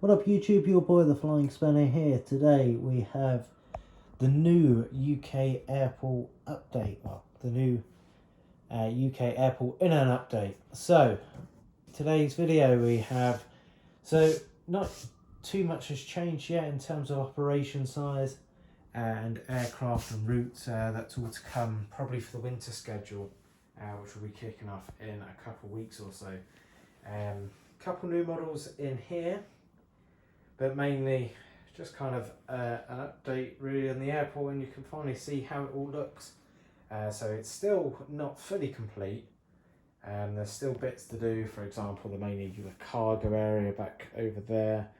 What up YouTube, your boy the Flying Spanner here. Today we have the new UK airport update. Well, the new UK airport in an update. So, today's video we have, not too much has changed yet in terms of operation size and aircraft and routes. That's all to come probably for the winter schedule, which will be kicking off in a couple of weeks or so. Couple new models in here, but mainly just kind of an update really on the airport, and you can finally see how it all looks. So it's still not fully complete. There's still bits to do. For example, the cargo area back over there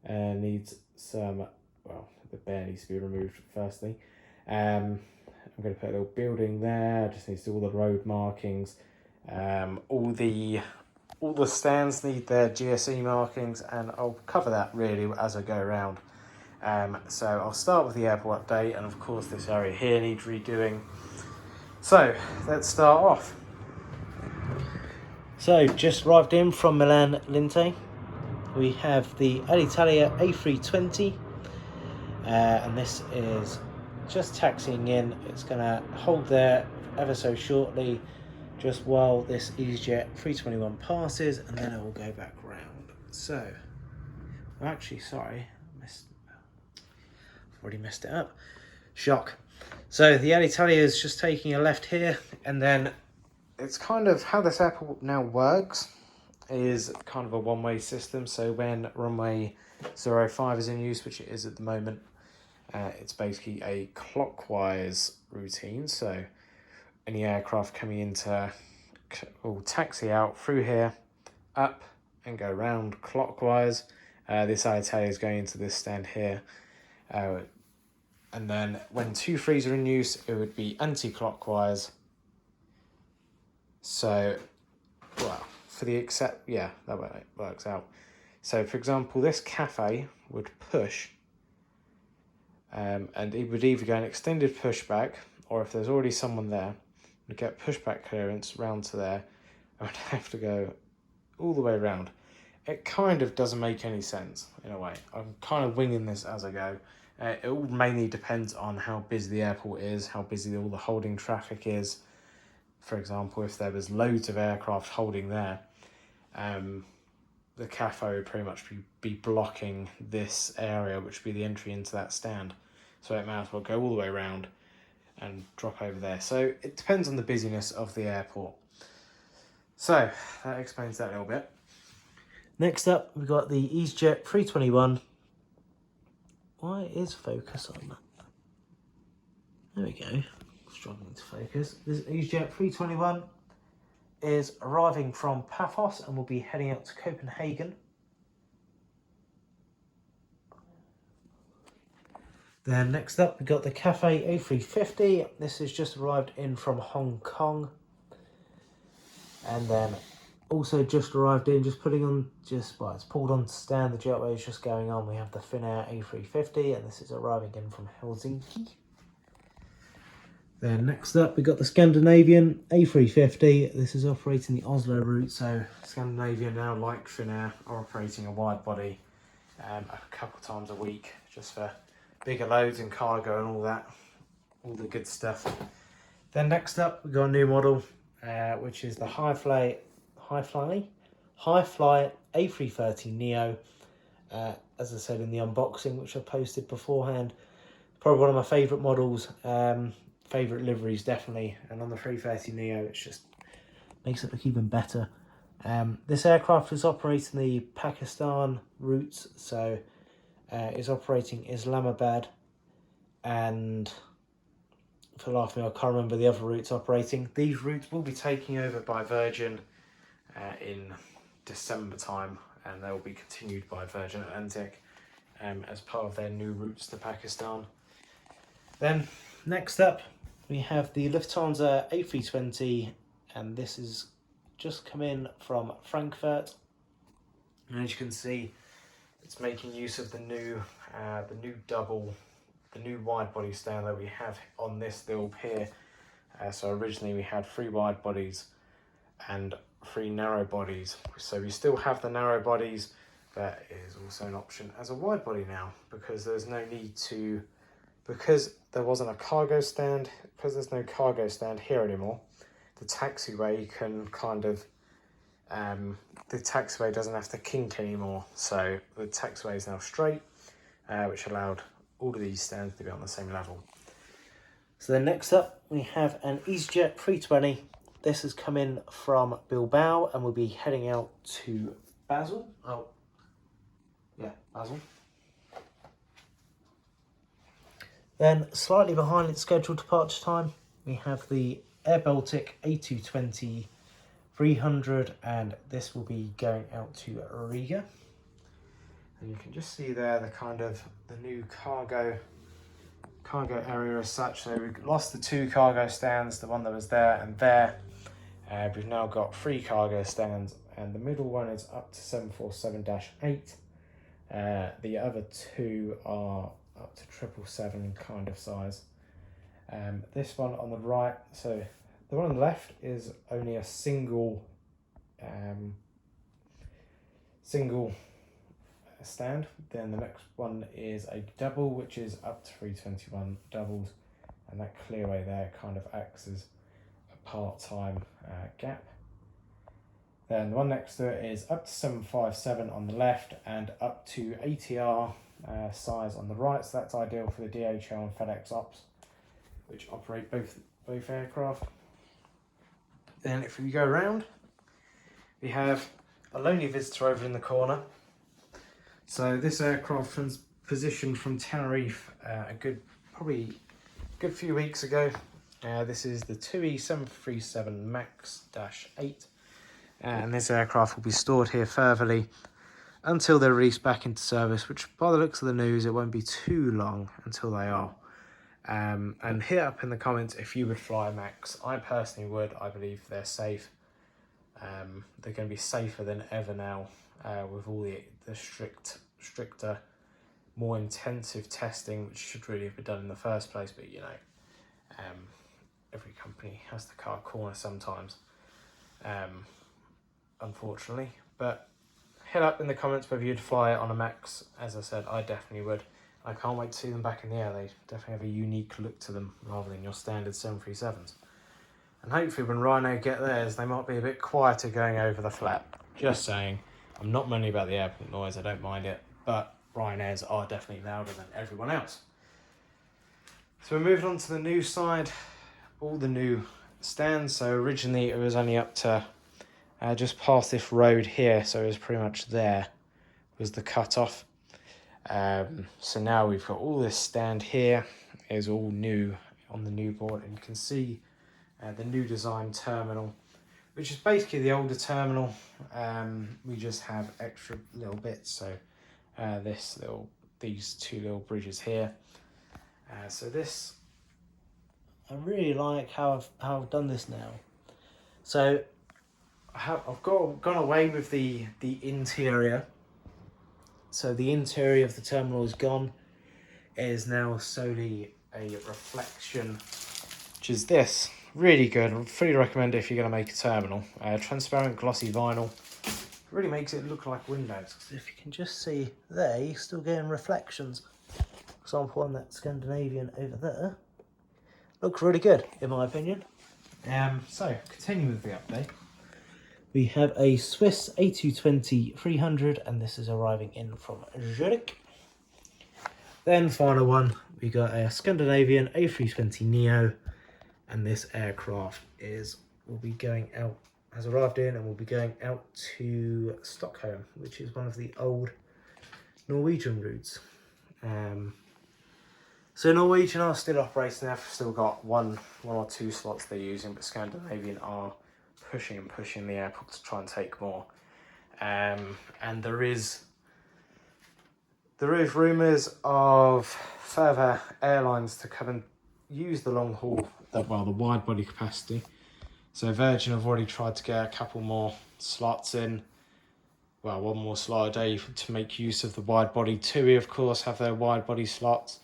needs some, well, the bear needs to be removed firstly. I'm going to put a little building there. Just needs to do all the road markings. All the stands need their GSE markings, and I'll cover that really as I go around. So I'll start with the airport update, and of course this area here needs redoing. So let's start off. So just arrived in from Milan Linate. We have the Alitalia A320, and this is just taxiing in. It's going to hold there ever so shortly, just while this EasyJet 321 passes, and then it will go back round. So, well, actually, sorry, I've already messed it up. Shock. So the Alitalia is just taking a left here, and then it's kind of how this airport now works is kind of a one-way system. So when runway 05 is in use, which it is at the moment, it's basically a clockwise routine. So any aircraft coming into will taxi out through here, up and go round clockwise. This Alitalia is going into this stand here. And then when 2-3s are in use, it would be anti-clockwise. So, well, for the that way it works out. So, for example, this cafe would push, and it would either go an extended pushback, or if there's already someone there, would get pushback clearance round to there. I would have to go all the way around. It kind of doesn't make any sense in a way. I'm kind of winging this as I go. It all mainly depends on how busy the airport is, how busy all the holding traffic is. For example, if there was loads of aircraft holding there, the cafe would pretty much be blocking this area, which would be the entry into that stand. So it might as well go all the way around and drop over there. So it depends on the busyness of the airport. So that explains that a little bit. Next up, we've got the EasyJet 321. Why is focus on that? There we go. Struggling to focus. This EasyJet 321 is arriving from Paphos and will be heading out to Copenhagen. Then next up, we've got the Cathay A350. This has just arrived in from Hong Kong. And then also just arrived in, it's pulled on to stand. The jetway is just going on. We have the Finnair A350, and this is arriving in from Helsinki. Then next up, we've got the Scandinavian A350. This is operating the Oslo route. So Scandinavian now, like Finnair, are operating a wide body a couple times a week, just for bigger loads and cargo and all that, all the good stuff. Then next up, we've got a new model, which is the High Fly A330 Neo. As I said in the unboxing, which I posted beforehand, probably one of my favourite models, favourite liveries definitely. And on the 330 Neo, it just makes it look even better. This aircraft is operating the Pakistan routes, so is operating Islamabad, and for the life of me I can't remember the other routes operating. These routes will be taking over by Virgin in December time, and they will be continued by Virgin Atlantic as part of their new routes to Pakistan. Then next up, we have the Lufthansa A320, and this is just come in from Frankfurt. And as you can see, it's making use of the new wide body stand that we have on this build here. So originally we had 3 wide bodies and 3 narrow bodies. So we still have the narrow bodies, that is also an option as a wide body now, because there's no need to, because there wasn't a cargo stand, because there's no cargo stand here anymore, the taxiway can kind of, the taxiway doesn't have to kink anymore. So the taxiway is now straight, which allowed all of these stands to be on the same level. So then next up, we have an EasyJet 320. This has come in from Bilbao and we'll be heading out to Basel. Oh, yeah, Basel. Then slightly behind its scheduled departure time, we have the Air Baltic A220 300, and this will be going out to Riga. And you can just see there the kind of the new cargo area as such. So we lost the 2 cargo stands, the one that was there and there. We've now got 3 cargo stands, and the middle one is up to 747-8. The other 2 are up to 777 kind of size. This one on the right, so the one on the left is only a single stand. Then the next one is a double, which is up to 321 doubles, and that clearway there kind of acts as a part-time gap. Then the one next to it is up to 757 on the left and up to ATR size on the right. So that's ideal for the DHL and FedEx ops, which operate both aircraft. Then if we go around, we have a lonely visitor over in the corner. So this aircraft was positioned from Tenerife probably a good few weeks ago. This is the TUI 737 MAX-8. And this aircraft will be stored here furtherly until they're released back into service, which by the looks of the news, it won't be too long until they are. And hit up in the comments if you would fly a MAX. I personally would. I believe they're safe. They're going to be safer than ever now with all the stricter, more intensive testing, which should really have been done in the first place. But you know, every company has to cut a corner sometimes. Unfortunately, but hit up in the comments whether you'd fly it on a MAX. As I said, I definitely would. I can't wait to see them back in the air. They definitely have a unique look to them rather than your standard 737s. And hopefully when Rhino get theirs, they might be a bit quieter going over the flap. Just saying. I'm not moaning about the airport noise, I don't mind it, but Ryanairs are definitely louder than everyone else. So we're moving on to the new side, all the new stands. So originally it was only up to just past this road here, so it was pretty much there was the cut-off. So now we've got all this stand here is all new on the new board, and you can see the new design terminal, which is basically the older terminal. We just have extra little bits, so these 2 little bridges here. So this, I really like how I've done this now. So I've gone away with the interior. So the interior of the terminal is gone. It is now solely a reflection, which is this. Really good. I fully recommend it if you're going to make a terminal. Transparent glossy vinyl. Really makes it look like windows. If you can just see there, you're still getting reflections. For example, on that Scandinavian over there. Looks really good, in my opinion. So, continuing with the update. We have a Swiss A220 300, and this is arriving in from Zurich. Then, final one, we got a Scandinavian A320neo, and this aircraft will be going out, has arrived in, and will be going out to Stockholm, which is one of the old Norwegian routes. So Norwegian are still operating. They've still got one or 2 slots they're using, but Scandinavian are pushing the airport to try and take more. And there is rumours of further airlines to come and use the long haul, the wide body capacity. So Virgin have already tried to get a couple more slots in. Well, 1 more slot a day to make use of the wide body. TUI, of course, have their wide body slots,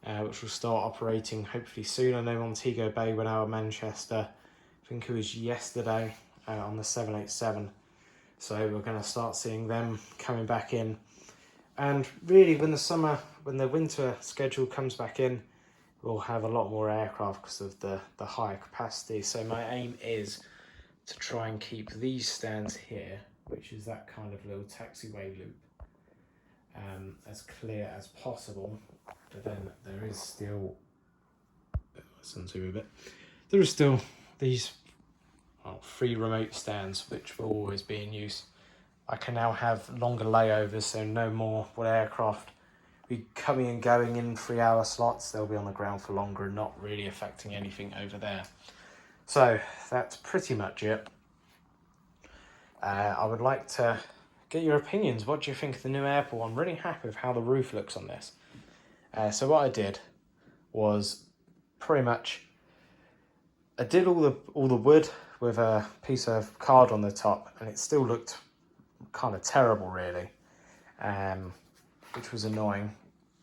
which will start operating hopefully soon. I know Montego Bay went out of Manchester, I think it was yesterday, on the 787. So we're going to start seeing them coming back in. And really when the winter schedule comes back in, we'll have a lot more aircraft because of the higher capacity. So my aim is to try and keep these stands here, which is that kind of little taxiway loop, as clear as possible. But then there is still, there is still these 3 remote stands which will always be in use. I can now have longer layovers, so no more will aircraft be coming and going in 3-hour slots. They'll be on the ground for longer and not really affecting anything over there. So that's pretty much it. I would like to get your opinions. What do you think of the new airport? I'm really happy with how the roof looks on this. So what I did was pretty much, I did all the wood with a piece of card on the top, and it still looked kind of terrible really, which was annoying.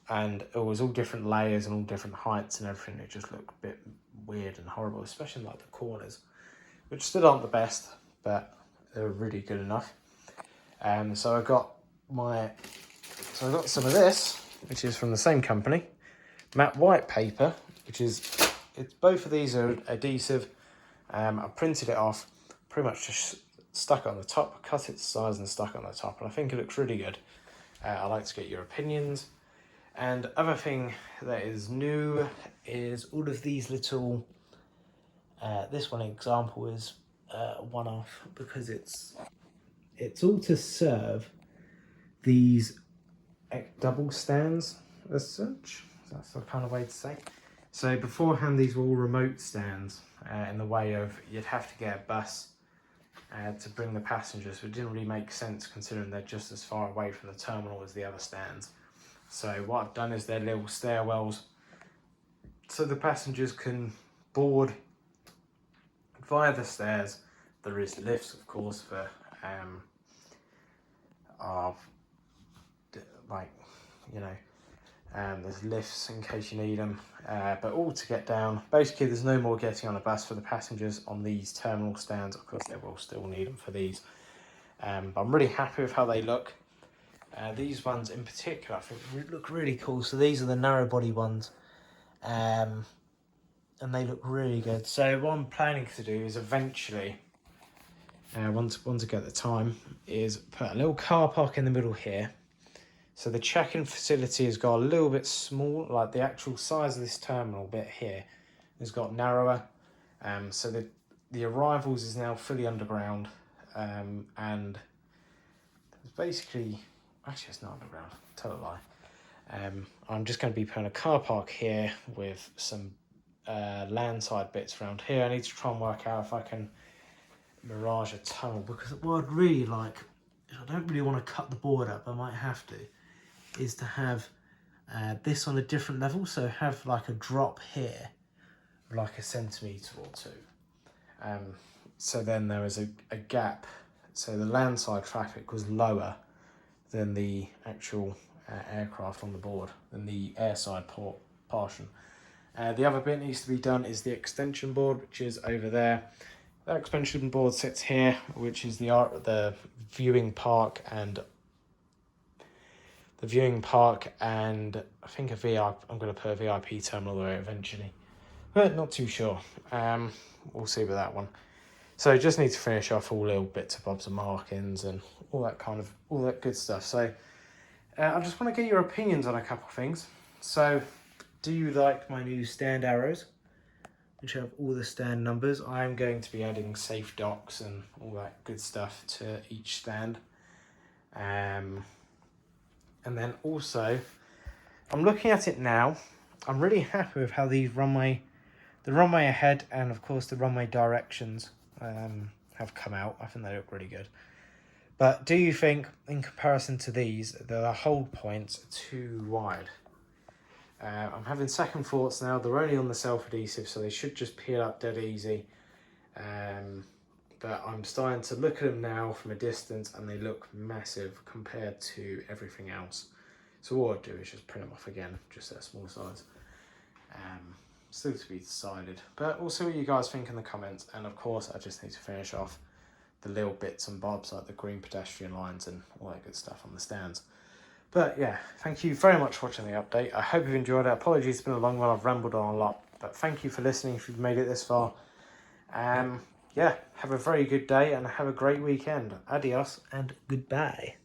And it was all different layers and all different heights and everything. It just looked a bit weird and horrible, especially like the corners, which still aren't the best, but they're really good enough. So I got some of this, which is from the same company, matte white paper, both of these are adhesive. I printed it off, pretty much just stuck it on the top, cut it to size and stuck it on the top, and I think it looks really good. I'd like to get your opinions. And other thing that is new is all of these little, this one example is one off because it's all to serve these double stands as such. That's the kind of way to say. So beforehand, these were all remote stands in the way of you'd have to get a bus to bring the passengers, but it didn't really make sense considering they're just as far away from the terminal as the other stands. So what I've done is they're little stairwells so the passengers can board via the stairs. There is lifts, of course, for there's lifts in case you need them, but all to get down. Basically, there's no more getting on a bus for the passengers on these terminal stands. Of course, they will still need them for these, but I'm really happy with how they look. These ones in particular, I think, look really cool. So these are the narrow body ones, and they look really good. So what I'm planning to do is eventually, once I get the time, is put a little car park in the middle here. So the check-in facility has got a little bit small, like the actual size of this terminal bit here has got narrower. So the arrivals is now fully underground, and it's basically, actually it's not underground, tell a lie. I'm just going to be putting a car park here with some landside bits around here. I need to try and work out if I can mirage a tunnel, because what I'd really like, I don't really want to cut the board up, I might have to, is to have this on a different level. So have like a drop here, like 1 centimetre or 2. So then there is a gap. So the landside traffic was lower than the actual aircraft on the board, than the airside portion. The other bit needs to be done is the extension board, which is over there. That extension board sits here, which is the viewing park and I think a VIP. I'm going to put a VIP terminal there eventually, but not too sure. We'll see with that one. So just need to finish off all little bits of bobs and markings and all that good stuff. So I just want to get your opinions on a couple of things. So do you like my new stand arrows, which have all the stand numbers? I'm going to be adding safe docks and all that good stuff to each stand. And then also, I'm looking at it now. I'm really happy with how the runway ahead and of course the runway directions have come out. I think they look really good. But do you think, in comparison to these, that the hold points are too wide? I'm having second thoughts now. They're only on the self-adhesive, so they should just peel up dead easy. But I'm starting to look at them now from a distance, and they look massive compared to everything else. So what I'll do is just print them off again, just at a small size. Still to be decided. But we'll see what you guys think in the comments. And of course, I just need to finish off the little bits and bobs like the green pedestrian lines and all that good stuff on the stands. But yeah, thank you very much for watching the update. I hope you've enjoyed it. Apologies, it's been a long one. I've rambled on a lot, but thank you for listening if you've made it this far. Yeah, have a very good day and have a great weekend. Adios and goodbye.